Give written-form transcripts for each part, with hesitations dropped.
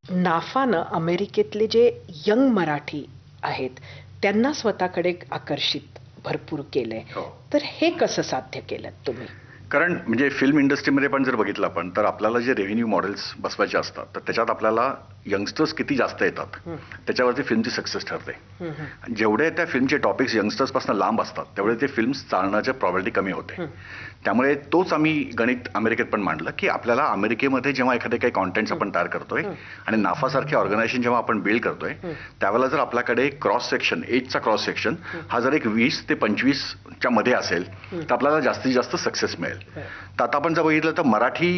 नाफानं अमेरिकेतले जे यंग मराठी आहेत त्यांना स्वतःकडे आकर्षित भरपूर केलंय. हो. तर हे कसं साध्य केलं तुम्ही? कारण म्हणजे फिल्म इंडस्ट्रीमध्ये पण जर बघितलं आपण तर आपल्याला जे रेव्हेन्यू मॉडेल्स बसवायचे असतात तर त्याच्यात आपल्याला यंगस्टर्स किती जास्त येतात त्याच्यावरती फिल्मची सक्सेस ठरते. जेवढे त्या फिल्मचे टॉपिक्स यंगस्टर्सपासून लांब असतात तेवढे ते फिल्म्स चालण्याची प्रॉबिलिटी कमी होते. त्यामुळे तोच आम्ही गणित अमेरिकेत पण मांडलं की आपल्याला अमेरिकेमध्ये जेव्हा एखादे काही कॉन्टेंट्स आपण तयार करतोय आणि नाफासारखे ऑर्गनायझेशन जेव्हा आपण बिल्ड करतोय त्यावेळेला जर आपल्याकडे क्रॉस सेक्शन एजचा क्रॉस सेक्शन हा जर एक 20 ते 25च्या मध्ये असेल तर आपल्याला जास्तीत जास्त सक्सेस मिळेल. तर आता आपण जर बघितलं तर मराठी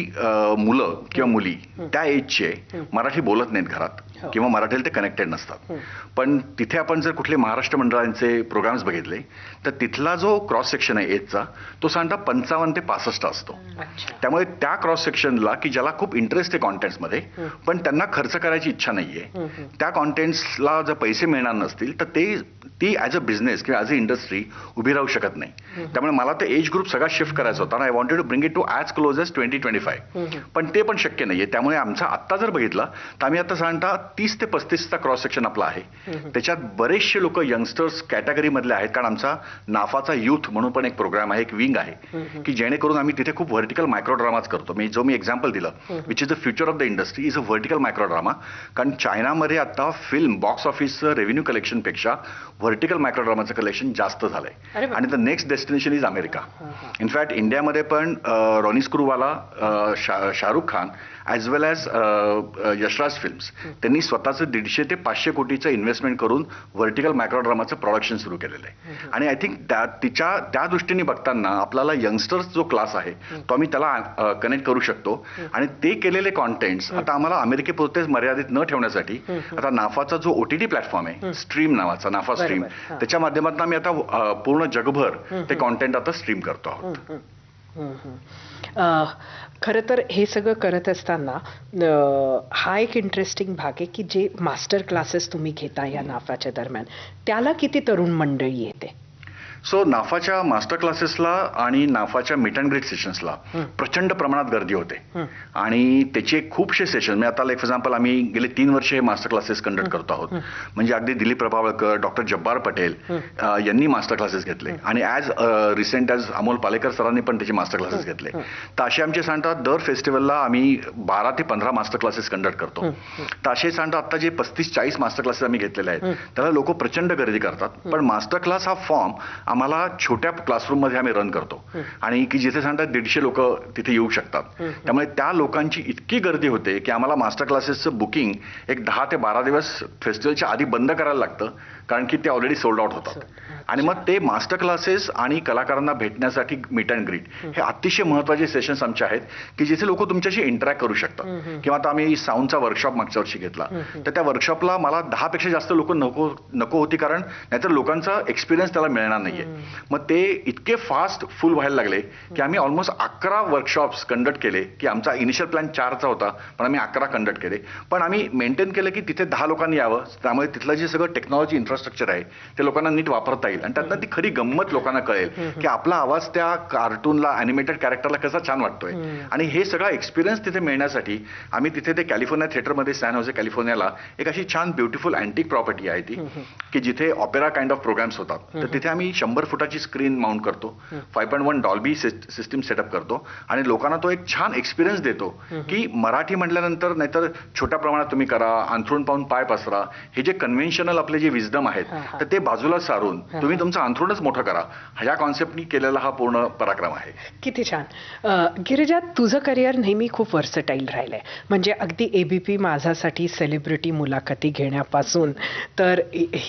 मुलं किंवा मुली त्या एजचे मराठी बोलत नाहीत घरात किंवा मराठीला ते कनेक्टेड नसतात. पण तिथे आपण जर कुठले महाराष्ट्र मंडळांचे प्रोग्राम्स बघितले तर तिथला जो क्रॉस सेक्शन आहे एजचा तो साधारणतः 55 ते 65 असतो. त्यामुळे त्या क्रॉस सेक्शनला की ज्याला खूप इंटरेस्ट आहे कॉन्टेंट्समध्ये पण त्यांना खर्च करायची इच्छा नाहीये त्या कॉन्टेंट्सला जर पैसे मिळणार नसतील तर ती ॲज अ बिझनेस किंवा ॲज अ इंडस्ट्री उभी राहू शकत नाही. त्यामुळे मला ते एज ग्रुप सगळा शिफ्ट करायचा होता. I wanted to bring it to as close as 20-25 पण ते पण शक्य नाहीये. त्यामुळे आमचा आत्ता जर बघितला तर आम्ही आता साधारणतः 30 ते 35चा क्रॉस सेक्शन आपला आहे. त्याच्यात बरेचसे लोक यंगस्टर्स कॅटेगरीमधले आहेत कारण आमचा नाफाचा युथ म्हणून पण एक प्रोग्राम आहे एक विंग आहे की जेणेकरून आम्ही तिथे खूप व्हर्टिकल मायक्रो ड्रामाच करतो. जो मी एक्झाम्पल दिलं which is the future of the industry is a vertical micro drama. कारण चायनामध्ये आता फिल्म बॉक्स ऑफिसचं रेव्हेन्यू कलेक्शनपेक्षा व्हर्टिकल मायक्रो ड्रामाचं कलेक्शन जास्त झालंय आणि the next destination is America. In fact इंडियामध्ये पण रॉनी स्क्रूवाला शाहरुख खान ॲज वेल ॲज यशराज फिल्म्स त्यांनी स्वतःचं 150 ते 500 कोटीचं इन्व्हेस्टमेंट करून व्हर्टिकल मायक्रो ड्रामाचं प्रोडक्शन सुरू केलेलं आहे. आणि आय थिंक त्या दृष्टीने बघताना आपल्याला यंगस्टर्स जो क्लास आहे तो आम्ही त्याला कनेक्ट करू शकतो. आणि ते केलेले कॉन्टेंट्स आता आम्हाला अमेरिकेपुरतेच मर्यादित न ठेवण्यासाठी आता नाफाचा जो OTT प्लॅटफॉर्म आहे स्ट्रीम नावाचा नाफा स्ट्रीम त्याच्या माध्यमातून आम्ही आता पूर्ण जगभर ते कॉन्टेंट आता स्ट्रीम करतो आहोत. खरं तर हे सगळं करत असताना हा एक इंटरेस्टिंग भाग आहे की जे मास्टर क्लासेस तुम्ही घेता या नाफाच्या दरम्यान त्याला किती तरुण मंडळी येते? सो नाफाच्या मास्टर क्लासेसला आणि नाफाच्या मीट अँड ग्रीट सेशन्सला प्रचंड प्रमाणात गर्दी होते आणि त्याचे खूपसे सेशन म्हणजे आता फॉर एक्झाम्पल आम्ही गेले 3 वर्ष हे मास्टर क्लासेस कंडक्ट करतो आहोत. म्हणजे अगदी दिलीप प्रभावळकर डॉक्टर जब्बार पटेल यांनी मास्टर क्लासेस घेतले आणि as recent as Amol Palekar सरांनी पण त्याचे मास्टर क्लासेस घेतले. तर असे आमचे सांगतात दर फेस्टिवलला आम्ही 12 ते 15 मास्टर क्लासेस कंडक्ट करतो. तर असे सांगतात आता जे 35-40 मास्टर क्लासेस आम्ही घेतलेले आहेत त्याला लोक प्रचंड गर्दी करतात. पण मास्टर क्लास हा फॉर्म आम्हाला छोट्या क्लासरूममध्ये आम्ही रन करतो आणि की जिथे सांगतात 150 लोक तिथे येऊ शकतात. त्यामुळे त्या लोकांची इतकी गर्दी होते की आम्हाला मास्टर क्लासेसचं बुकिंग एक 10 ते 12 दिवस फेस्टिवलच्या आधी बंद करायला लागतं कारण की ते ऑलरेडी सोल्ड आउट होतात. आणि मग ते मास्टर क्लासेस आणि कलाकारांना भेटण्यासाठी मीट अँड ग्रीट हे अतिशय महत्त्वाचे सेशन्स आमचे आहेत की जिथे लोक तुमच्याशी इंटरॅक्ट करू शकतात. किंवा आता आम्ही साऊंडचा वर्कशॉप मागच्या वर्षी घेतला तर त्या वर्कशॉपला मला 10 पेक्षा जास्त लोक नको होती कारण नाहीतर लोकांचा एक्सपिरियन्स त्याला मिळणार नाहीये. मग ते इतके फास्ट फुल व्हायला लागले की आम्ही ऑलमोस्ट 11 वर्कशॉप्स कंडक्ट केले की आमचा इनिशियल प्लॅन 4चा होता पण आम्ही 11 कंडक्ट केले. पण आम्ही मेंटेन केलं की तिथे 10 लोकांनी यावं त्यामुळे तिथलं जे सगळं टेक्नॉलॉजी इन्फ्रास्ट्रक्चर आहे ते लोकांना नीट वापरता येईल आणि त्यातनं ती खरी गंमत लोकांना कळेल की आपला आवाज त्या कार्टूनला ॲनिमेटेड कॅरेक्टरला कसा छान वाटतोय. आणि हे सगळा एक्सपिरियन्स तिथे मिळण्यासाठी आम्ही तिथे ते कॅलिफोर्निया थिएटरमध्ये सॅन होजे कॅलिफोर्नियाला एक अशी छान ब्युटिफुल अँटिक प्रॉपर्टी आहे ती की जिथे ऑपेरा काइंड ऑफ प्रोग्राम्स होतात. तर तिथे आम्ही 100 फुटाची स्क्रीन माउंट करतो 5.1 डॉल्बी सिस्टीम सेटअप करतो आणि लोकांना तो एक छान एक्सपिरियन्स देतो की मराठी म्हटल्यानंतर नाहीतर छोट्या प्रमाणात तुम्ही करा अंथरूण पाहून पाय पसरा हे जे कन्व्हेन्शनल आपले जे विजडम आहेत तर ते बाजूला सारून तुम्ही तुमचं अंथरूणच मोठं करा ह्या कॉन्सेप्टनी केलेला हा पूर्ण पराक्रम आहे. किती छान. गिरिजा तुझं करिअर नेहमी खूप वर्सटाईल राहिलंय. म्हणजे अगदी ABP माझासाठी सेलिब्रिटी मुलाखती घेण्यापासून तर